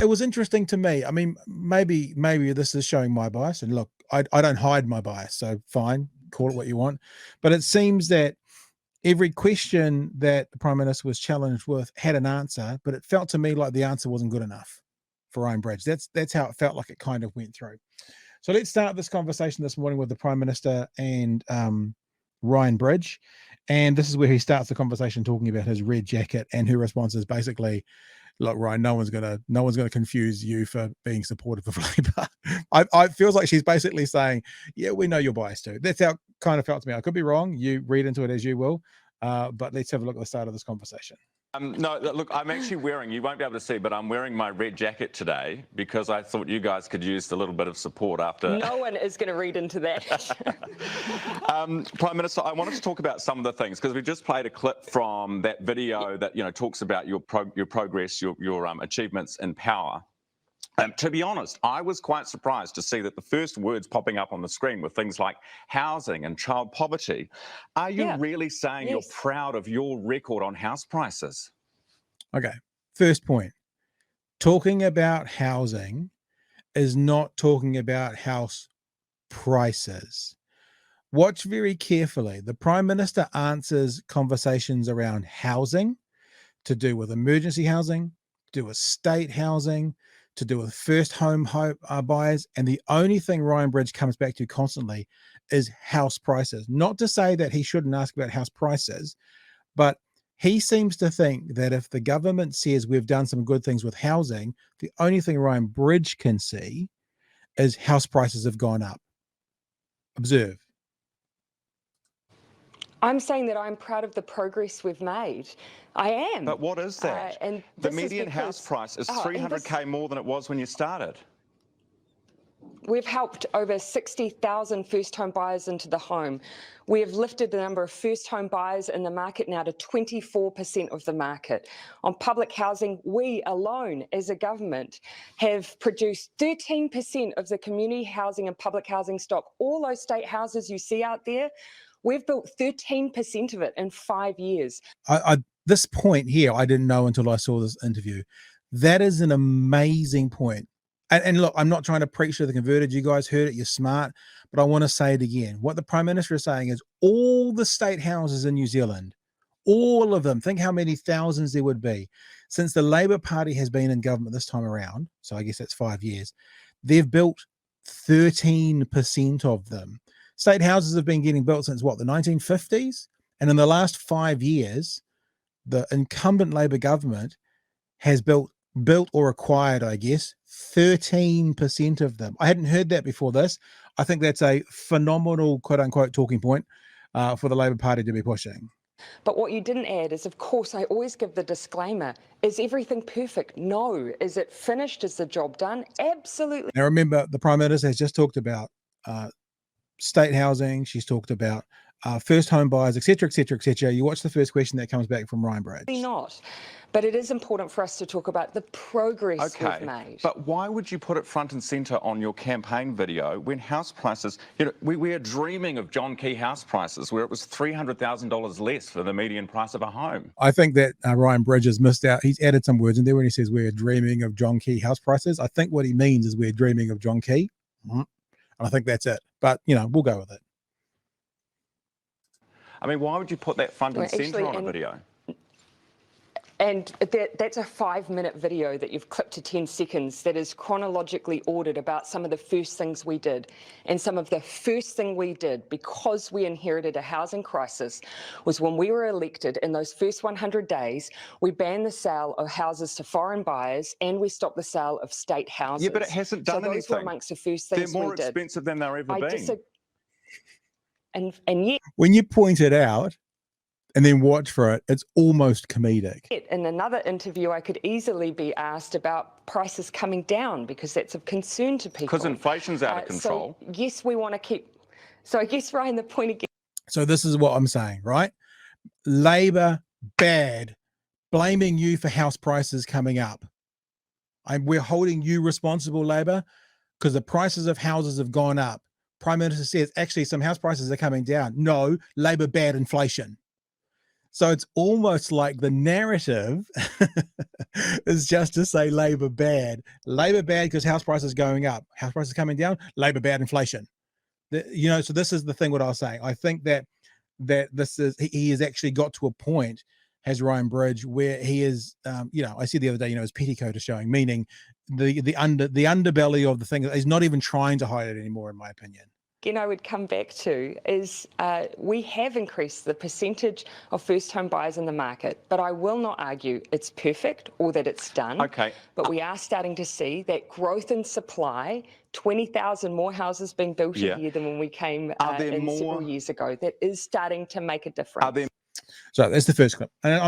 it was interesting to me. I mean, maybe this is showing my bias. And look, I don't hide my bias, so fine, call it what you want. But it seems that every question that the Prime Minister was challenged with had an answer, but it felt to me like the answer wasn't good enough for Ryan Bridge. That's how it felt like it kind of went through. So let's start this conversation this morning with the Prime Minister and Ryan Bridge. And this is where he starts the conversation talking about his red jacket, and her response is basically, look, Ryan, no one's gonna confuse you for being supportive of Labour. I feels like she's basically saying, yeah, we know you're biased too. That's how it kind of felt to me. I could be wrong. You read into it as you will. But let's have a look at the start of this conversation. No, look, I'm actually wearing, you won't be able to see, but I'm wearing my red jacket today because I thought you guys could use a little bit of support after. No one is going to read into that. Prime Minister, I wanted to talk about some of the things because we just played a clip from that video that, talks about your progress, your achievements in power. To be honest, I was quite surprised to see that the first words popping up on the screen were things like housing and child poverty. Are you really saying you're proud of your record on house prices? Okay, first point. Talking about housing is not talking about house prices. Watch very carefully. The Prime Minister answers conversations around housing to do with emergency housing, to do with state housing, to do with first home buyers, and the only thing Ryan Bridge comes back to constantly is house prices. Not to say that he shouldn't ask about house prices, but he seems to think that if the government says we've done some good things with housing, the only thing Ryan Bridge can see is house prices have gone up. Observe. I'm saying that I'm proud of the progress we've made. I am. But what is that? And the median house price is $300K more than it was when you started. We've helped over 60,000 first home buyers into the home. We have lifted the number of first home buyers in the market now to 24% of the market. On public housing, we alone as a government have produced 13% of the community housing and public housing stock. All those state houses you see out there, we've built 13% of it in 5 years. This point here, I didn't know until I saw this interview. That is an amazing point. And look, I'm not trying to preach to the converted. You guys heard it. You're smart. But I want to say it again. What the Prime Minister is saying is all the state houses in New Zealand, all of them, think how many thousands there would be. Since the Labour Party has been in government this time around, so I guess that's 5 years, they've built 13% of them. State houses have been getting built since what, the 1950s? And in the last 5 years, the incumbent Labour government has built or acquired, I guess, 13% of them. I hadn't heard that before this. I think that's a phenomenal, quote unquote, talking point for the Labour Party to be pushing. But what you didn't add is, of course, I always give the disclaimer. Is everything perfect? No. Is it finished? Is the job done? Absolutely. Now, remember, the Prime Minister has just talked about state housing. She's talked about first home buyers, etc., etc., etc. You watch the first question that comes back from Ryan Bridge. Not. But it is important for us to talk about the progress we've made. But why would you put it front and centre on your campaign video when house prices, we are dreaming of John Key house prices where it was $300,000 less for the median price of a home? I think that Ryan Bridge has missed out. He's added some words in there when he says we're dreaming of John Key house prices. I think what he means is we're dreaming of John Key. And I think that's it. But, we'll go with it. I mean, why would you put that front and centre on a video? And that's a 5-minute video that you've clipped to 10 seconds that is chronologically ordered about some of the first things we did. And some of the first thing we did, because we inherited a housing crisis, was when we were elected in those first 100 days, we banned the sale of houses to foreign buyers and we stopped the sale of state houses. Yeah, but it hasn't done anything. Those were amongst the first things we did. They're more expensive than they've ever been. And yet, when you point it out and then watch for it, it's almost comedic. In another interview, I could easily be asked about prices coming down because that's of concern to people. Because inflation's out of control. So yes, we want to keep. So I guess, Ryan, the point again. So this is what I'm saying, right? Labour bad, blaming you for house prices coming up. We're holding you responsible, Labour, because the prices of houses have gone up. Prime Minister says, actually, some house prices are coming down. No, Labour bad inflation. So it's almost like the narrative is just to say Labor bad. Labor bad because house prices going up. House prices coming down. Labor bad inflation. So this is the thing what I was saying. I think that this is he has actually got to a point, has Ryan Bridge, where he is I said the other day, his petticoat is showing, meaning the underbelly of the thing. He's not even trying to hide it anymore, in my opinion. Again, I would come back to is we have increased the percentage of first home buyers in the market, but I will not argue it's perfect or that it's done. Okay. But we are starting to see that growth in supply, 20,000 more houses being built a year than when we came in several years ago. That is starting to make a difference. So that's the first clip. And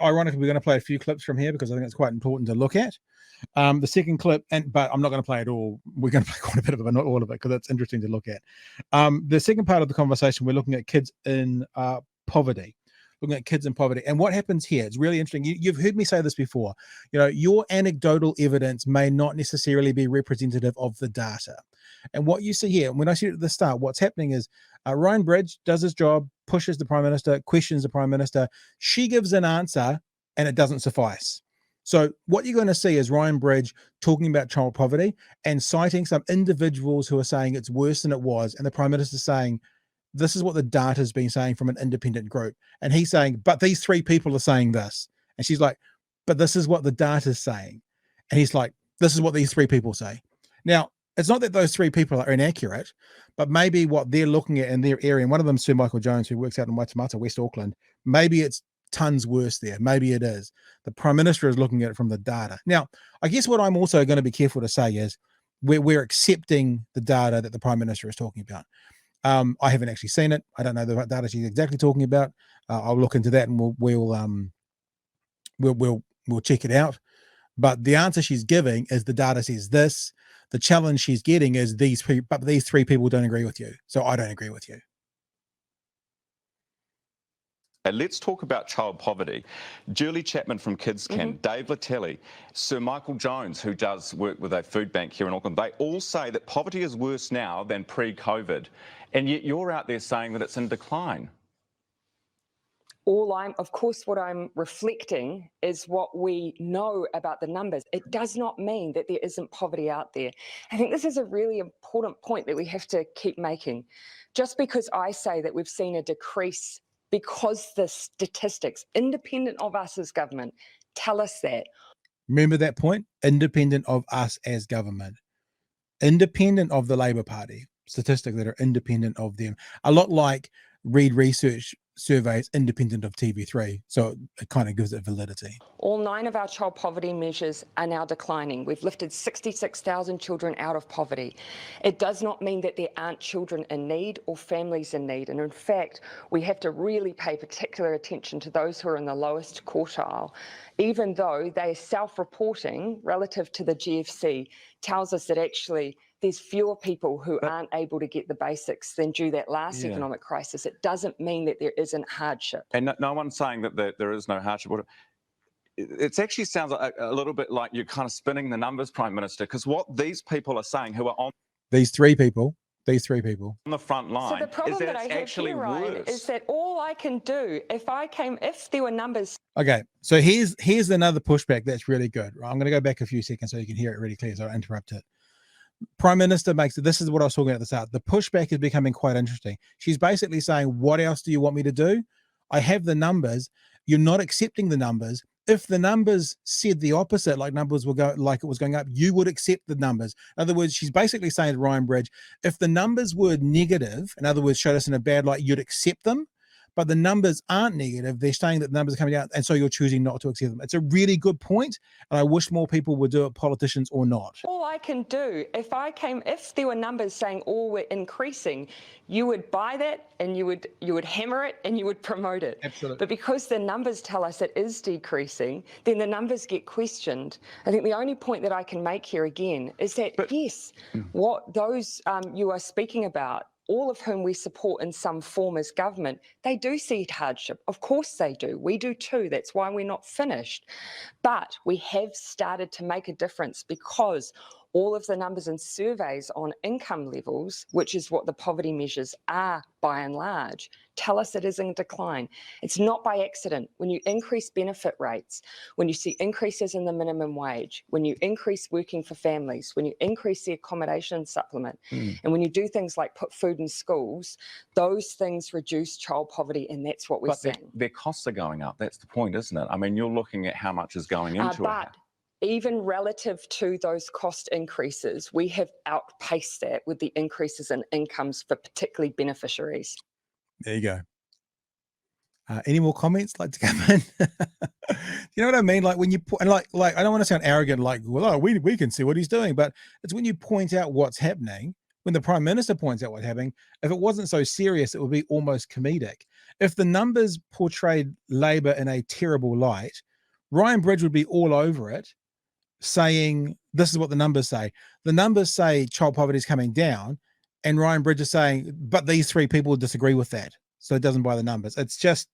ironically, we're going to play a few clips from here because I think it's quite important to look at. The second clip, but I'm not going to play it all. We're going to play quite a bit of it, but not all of it, because it's interesting to look at. The second part of the conversation, we're looking at kids in poverty. Looking at kids in poverty. And what happens here, it's really interesting. You've heard me say this before. Your anecdotal evidence may not necessarily be representative of the data. And what you see here, when I said at the start, what's happening is Ryan Bridge does his job, pushes the Prime Minister, questions the Prime Minister. She gives an answer and it doesn't suffice. So what you're going to see is Ryan Bridge talking about child poverty and citing some individuals who are saying it's worse than it was. And the Prime Minister saying, this is what the data has been saying from an independent group. And he's saying, but these three people are saying this. And she's like, but this is what the data is saying. And he's like, this is what these three people say. Now, it's not that those three people are inaccurate, but maybe what they're looking at in their area, and one of them, Sir Michael Jones, who works out in Waitemata, West Auckland, maybe it's tons worse there. Maybe it is. The Prime Minister is looking at it from the data. Now, I guess what I'm also going to be careful to say is we're accepting the data that the Prime Minister is talking about. I haven't actually seen it. I don't know the data she's exactly talking about. I'll look into that and we'll check it out. But the answer she's giving is the data says this. The challenge she's getting is these three people don't agree with you. So I don't agree with you. Let's talk about child poverty. Julie Chapman from Kids Can, Dave Latelli, Sir Michael Jones, who does work with a food bank here in Auckland, they all say that poverty is worse now than pre-COVID. And yet you're out there saying that it's in decline. Of course, what I'm reflecting is what we know about the numbers. It does not mean that there isn't poverty out there. I think this is a really important point that we have to keep making. Just because I say that we've seen a decrease because the statistics, independent of us as government, tell us that. Remember that point? Independent of us as government. Independent of the Labour Party. Statistics that are independent of them. A lot like Reid Research surveys independent of TV3. So it kind of gives it validity. All 9 of our child poverty measures are now declining. We've lifted 66,000 children out of poverty. It does not mean that there aren't children in need or families in need. And in fact, we have to really pay particular attention to those who are in the lowest quartile, even though they are self-reporting relative to the GFC, tells us that actually there's fewer people who aren't able to get the basics than due that last economic crisis. It doesn't mean that there isn't hardship. And no one's saying that there is no hardship. It actually sounds like a little bit like you're kind of spinning the numbers, Prime Minister, because what these people are saying who are on... These three people on the front line, so the problem is that that I it's have actually here, Ryan, worse. is that all I can do, if there were numbers... Okay, so here's another pushback that's really good. I'm going to go back a few seconds so you can hear it really clear, so I interrupt it. Prime Minister makes it, this is what I was talking about at the start. The pushback is becoming quite interesting. She's basically saying, what else do you want me to do? I have the numbers. You're not accepting the numbers. If the numbers said the opposite, like numbers will go, like it was going up, you would accept the numbers. In other words, she's basically saying to Ryan Bridge, if the numbers were negative, in other words, showed us in a bad light, you'd accept them. But the numbers aren't negative. They're saying that the numbers are coming down, and so you're choosing not to accept them. It's a really good point, and I wish more people would do it, politicians or not. All I can do, if there were numbers saying all were increasing, you would buy that and you would hammer it and you would promote it. Absolutely. But because the numbers tell us it is decreasing, then the numbers get questioned. I think the only point that I can make here again is that, yes, what those you are speaking about, all of whom we support in some form as government, they do see hardship. Of course they do. We do too. That's why we're not finished. But we have started to make a difference because All of the numbers and surveys on income levels, which is what the poverty measures are by and large, tell us it is in decline. It's not by accident. When you increase benefit rates, when you see increases in the minimum wage, when you increase working for families, when you increase the accommodation supplement, and when you do things like put food in schools, those things reduce child poverty, and that's what we're But seeing. their costs are going up. That's the point, isn't it? I mean, you're looking at how much is going into it. Even relative to those cost increases, we have outpaced that with the increases in incomes for particularly beneficiaries. There you go. Any more comments like to come in? You know what I mean? Like when you and like I don't want to sound arrogant, like, well, oh, we can see what he's doing, but it's when you point out what's happening. When the Prime Minister points out what's happening, if it wasn't so serious, it would be almost comedic. If the numbers portrayed Labor in a terrible light, Ryan Bridge would be all over it, saying this is what the numbers say. The numbers say child poverty is coming down, and Ryan Bridge is saying, but these three people disagree with that, so it doesn't buy the numbers. It's just,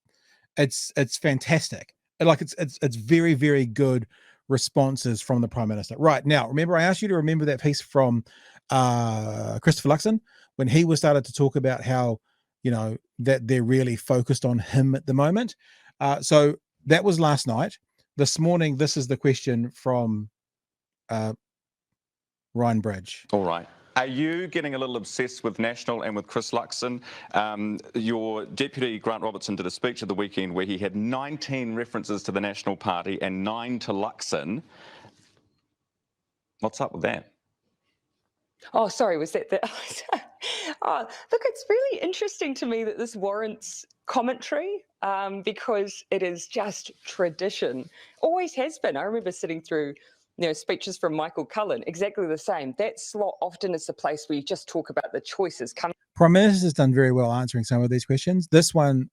it's fantastic. Like it's very, very good responses from the Prime Minister. Right now, remember I asked you to remember that piece from Christopher Luxon when he was started to talk about how, you know, that they're really focused on him at the moment. So that was last night. This morning, this is the question from Ryan Bridge. All right. Are you getting a little obsessed with National and with Chris Luxon? Your deputy, Grant Robertson, did a speech at the weekend where he had 19 references to the National Party and 9 to Luxon. What's up with that? Oh, sorry, was that the... Oh, look, it's really interesting to me that this warrants commentary because it is just tradition. Always has been. I remember sitting through speeches from Michael Cullen, exactly the same. That slot often is the place where you just talk about the choices coming. Prime Minister's done very well answering some of these questions. This one,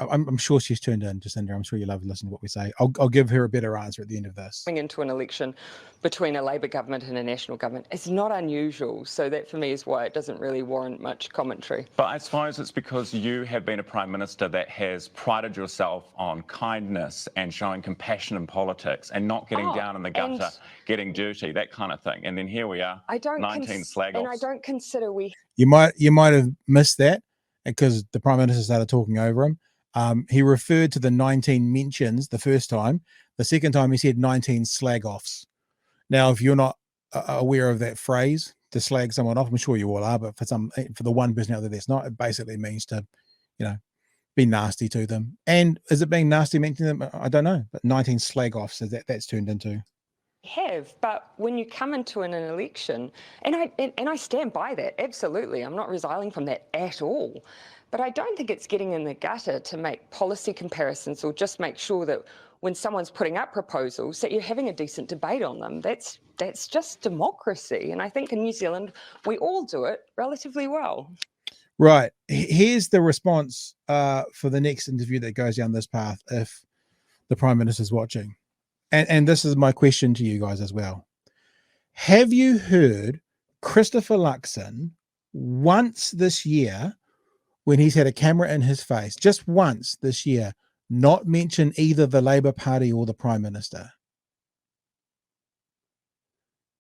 I'm sure she's tuned in, Jacinda. I'm sure you love listening to what we say. I'll give her a better answer at the end of this. Into an election between a Labor government and a national government, it's not unusual. So that for me is why it doesn't really warrant much commentary. But I suppose it's because you have been a Prime Minister that has prided yourself on kindness and showing compassion in politics and not getting down in the gutter, getting dirty, that kind of thing. And then here we are, 19 slag offs. And I don't consider we... You might have missed that because the Prime Minister started talking over him. He referred to the 19 mentions the first time. The second time he said 19 slag offs. Now, if you're not aware of that phrase, to slag someone off, I'm sure you all are, but for the one person out there that's not, it basically means to, be nasty to them. And is it being nasty mentioning them? I don't know, but 19 slag offs is that's turned into. But when you come into an election, and I stand by that, absolutely. I'm not resiling from that at all. But I don't think it's getting in the gutter to make policy comparisons or just make sure that when someone's putting up proposals that you're having a decent debate on them. That's just democracy. And I think in New Zealand, we all do it relatively well. Right. Here's the response for the next interview that goes down this path if the Prime Minister's watching. And this is my question to you guys as well. Have you heard Christopher Luxon once this year, when he's had a camera in his face, just once this year, not mention either the Labor Party or the Prime Minister?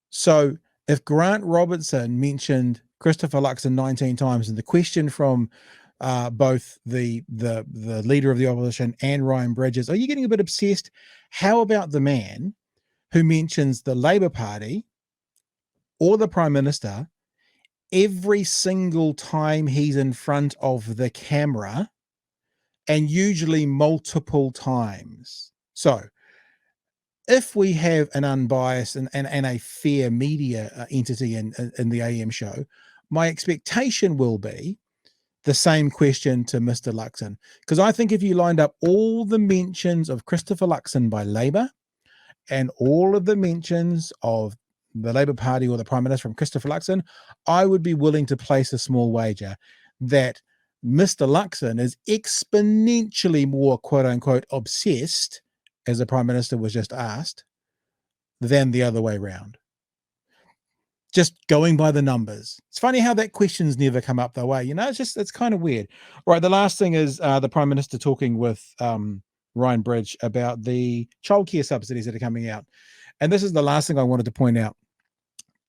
So if Grant Robertson mentioned Christopher Luxon 19 times, and the question from both the leader of the opposition and Ryan Bridges, are you getting a bit obsessed? How about the man who mentions the Labor Party or the Prime Minister every single time he's in front of the camera, and usually multiple times? So if we have an unbiased and a fair media entity in the AM show, my expectation will be the same question to Mr. Luxon. Because I think if you lined up all the mentions of Christopher Luxon by Labor and all of the mentions of the Labor Party or the Prime Minister from Christopher Luxon, I would be willing to place a small wager that Mr. Luxon is exponentially more, quote unquote, obsessed, as the Prime Minister was just asked, than the other way around. Just going by the numbers. It's funny how that question's never come up the way. It's kind of weird. All right, the last thing is the Prime Minister talking with Ryan Bridge about the childcare subsidies that are coming out. And this is the last thing I wanted to point out.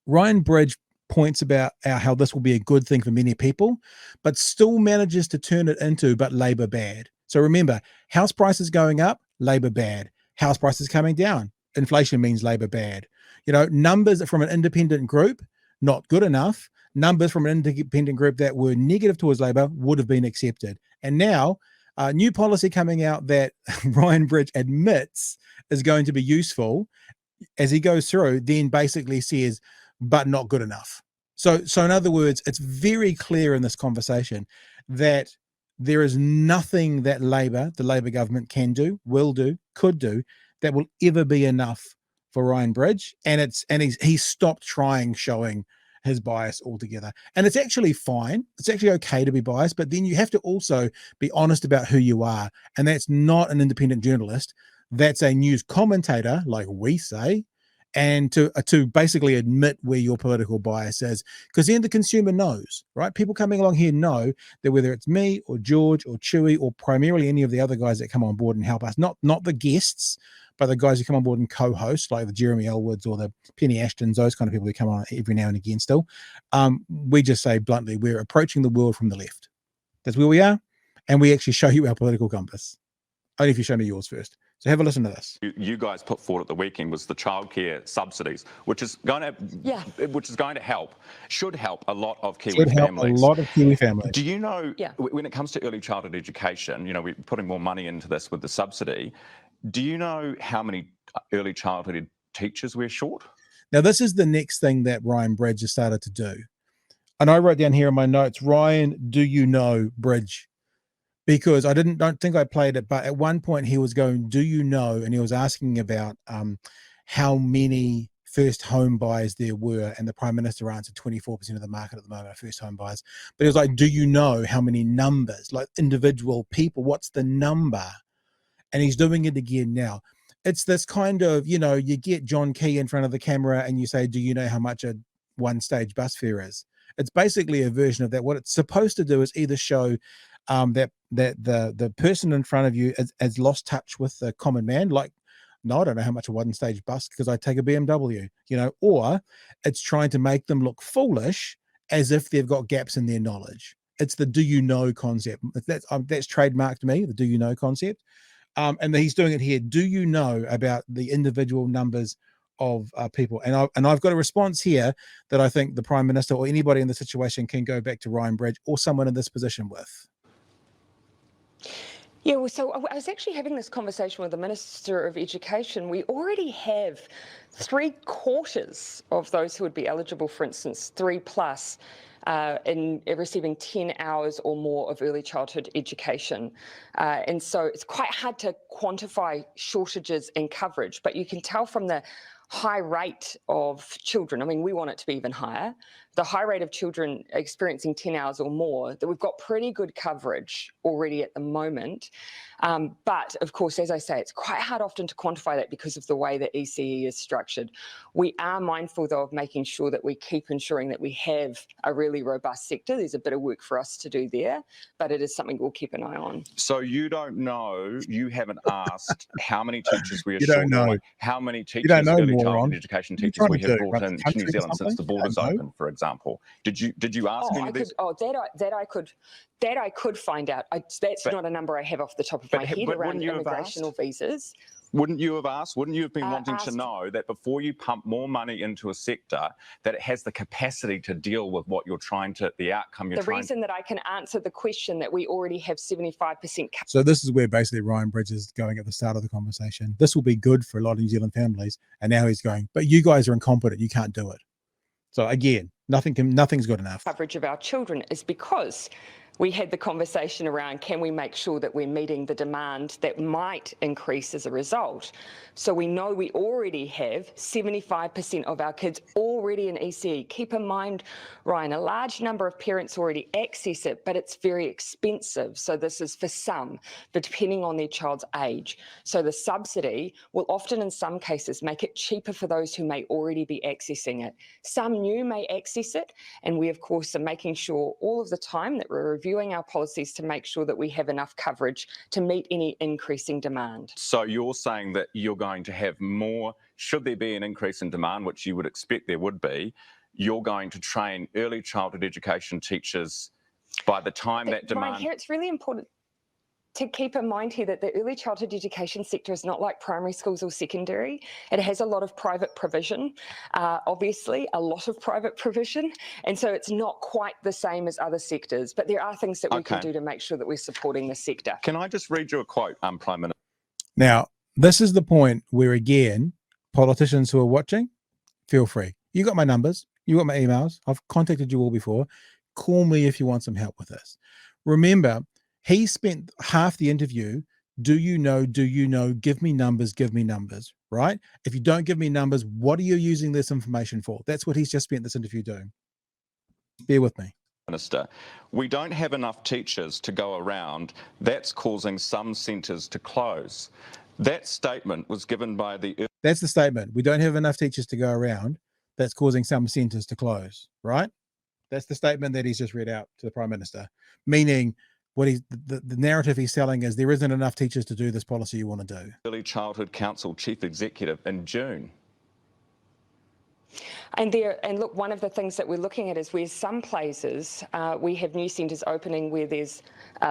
Ryan Bridge points about how this will be a good thing for many people, but still manages to turn it into but Labor bad. So remember, house prices going up, Labor bad. House prices coming down, inflation means Labor bad. You know, numbers from an independent group, not good enough. Numbers from an independent group that were negative towards Labor would have been accepted. And now, new policy coming out that Ryan Bridge admits is going to be useful as he goes through, then basically says, but not good enough. So in other words, it's very clear in this conversation that there is nothing that the Labor government can do, will do, could do, that will ever be enough for Ryan Bridge. And he's stopped showing his bias altogether. And it's actually fine. It's actually okay to be biased, but then you have to also be honest about who you are. And that's not an independent journalist. That's a news commentator, like we say, and to basically admit where your political bias is, because then the consumer knows, right? People coming along here know that whether it's me or George or Chewy or primarily any of the other guys that come on board and help us, not the guests, but the guys who come on board and co-host, like the Jeremy Elwoods or the Penny Ashtons, those kind of people who come on every now and again still, we just say bluntly, we're approaching the world from the left. That's where we are, and we actually show you our political compass. Only if you show me yours first. So have a listen to this. You guys put forward at the weekend was the childcare subsidies, which is going to help, should help a lot of Kiwi families. A lot of Kiwi families. Do you know, when it comes to early childhood education, you know, we're putting more money into this with the subsidy. Do you know how many early childhood teachers we're short? Now, this is the next thing that Ryan Bridge has started to do. And I wrote down here in my notes, Ryan, do you know Bridge? Because I don't think I played it, but at one point he was going, do you know? And he was asking about how many first home buyers there were. And the Prime Minister answered 24% of the market at the moment are first home buyers. But he was like, do you know how many numbers, like individual people? What's the number? And he's doing it again now. It's this kind of, you know, you get John Key in front of the camera and you say, do you know how much a one-stage bus fare is? It's basically a version of that. What it's supposed to do is either show that the person in front of you has lost touch with the common man, like, no, I don't know how much a one-stage bus because I take a BMW, you know, or it's trying to make them look foolish as if they've got gaps in their knowledge. It's the do you know concept. That's trademarked me, the do you know concept. And he's doing it here. Do you know about the individual numbers of people? And I've got a response here that I think the Prime Minister or anybody in the situation can go back to Ryan Bridge or someone in this position with. Yeah, well, so I was actually having this conversation with the Minister of Education. We already have 3/4 of those who would be eligible, for instance, 3+ in receiving 10 hours or more of early childhood education. And so it's quite hard to quantify shortages in coverage, but you can tell from the high rate of children, I mean, we want it to be even higher, the high rate of children experiencing 10 hours or more, that we've got pretty good coverage already at the moment. But of course, as I say, it's quite hard often to quantify that because of the way that ECE is structured. We are mindful, though, of making sure that we keep ensuring that we have a really robust sector. There's a bit of work for us to do there, but it is something we'll keep an eye on. So you don't know, you haven't asked how many teachers we are You short, don't know. how many teachers, You don't know, early moron. childhood education teachers we have brought Run in the to New country or Zealand since something? the borders I don't know. open, for example. Did you ask any of these? That I could find out. That's not a number I have off the top of my head around immigration or visas. Wouldn't you have asked? Wouldn't you have been wanting to asked. know that before you pump more money into a sector, that it has the capacity to deal with what you're trying to, the outcome you're trying to... The reason that I can answer the question that we already have 75%... So this is where basically Ryan Bridge is going at the start of the conversation. This will be good for a lot of New Zealand families. And now he's going, but you guys are incompetent. You can't do it. So again, nothing's good enough. Coverage of our children is because we had the conversation around, can we make sure that we're meeting the demand that might increase as a result? So we know we already have 75% of our kids already in ECE. Keep in mind, Ryan, a large number of parents already access it, but it's very expensive. So this is for some, but depending on their child's age. So the subsidy will often, in some cases, make it cheaper for those who may already be accessing it. Some new may access it, and we, of course, are making sure all of the time that we're reviewing our policies to make sure that we have enough coverage to meet any increasing demand. So you're saying that you're going to have more, should there be an increase in demand, which you would expect there would be, you're going to train early childhood education teachers by the time that demand... Ryan, here it's really important to keep in mind here that the early childhood education sector is not like primary schools or secondary. It has a lot of private provision, obviously a lot of private provision, and so it's not quite the same as other sectors, but there are things that we can do to make sure that we're supporting the sector. Can I just read you a quote, Prime Minister? Now, this is the point where, again, politicians who are watching, feel free. You got my numbers, you got my emails, I've contacted you all before. Call me if you want some help with this. Remember, he spent half the interview, do you know, give me numbers, right? If you don't give me numbers, what are you using this information for? That's what he's just spent this interview doing. Bear with me. Minister, we don't have enough teachers to go around. That's causing some centres to close. That statement was given by the... That's the statement. We don't have enough teachers to go around. That's causing some centres to close, right? That's the statement that he's just read out to the Prime Minister, meaning what the narrative he's selling is there isn't enough teachers to do this policy you want to do. Early Childhood Council Chief Executive in June. And look, one of the things that we're looking at is where some places we have new centres opening where there's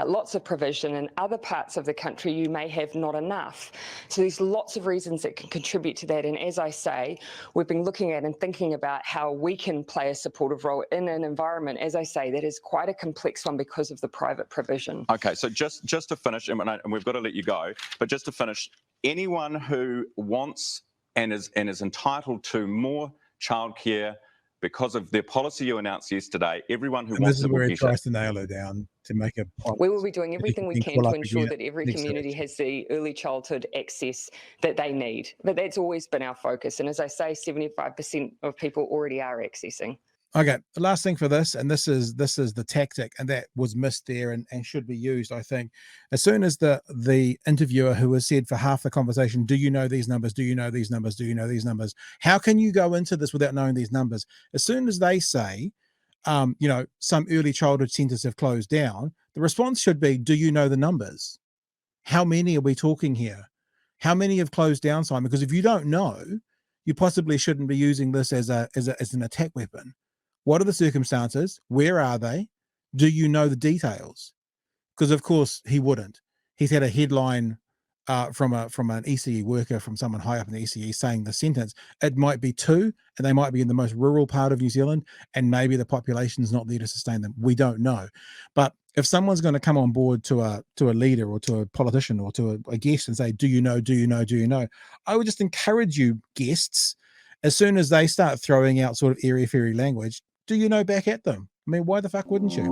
lots of provision, and other parts of the country you may have not enough. So there's lots of reasons that can contribute to that. And as I say, we've been looking at and thinking about how we can play a supportive role in an environment, as I say, that is quite a complex one because of the private provision. Okay, so just to finish, and we've got to let you go, but just to finish, anyone who wants and is entitled to more childcare because of their policy you announced yesterday, everyone who wants this is it where will he get tries it. to nail her down to make a point. We will be doing everything we can to ensure that every community has the early childhood access that they need. But that's always been our focus. And as I say, 75% of people already are accessing. Okay, the last thing for this, and this is the tactic, and that was missed there and should be used, I think. As soon as the interviewer who has said for half the conversation, do you know these numbers? Do you know these numbers? Do you know these numbers? How can you go into this without knowing these numbers? As soon as they say, you know, some early childhood centres have closed down, the response should be, do you know the numbers? How many are we talking here? How many have closed down, Simon? Because if you don't know, you possibly shouldn't be using this as an attack weapon. What are the circumstances? Where are they? Do you know the details? Because of course he wouldn't. He's had a headline from an ECE worker, from someone high up in the ECE, saying the sentence. It might be 2, and they might be in the most rural part of New Zealand, and maybe the population is not there to sustain them. We don't know. But if someone's going to come on board to a leader or to a politician or to a guest and say, do you know, I would just encourage you, guests, as soon as they start throwing out sort of airy-fairy language, do you know back at them? I mean, why the fuck wouldn't you?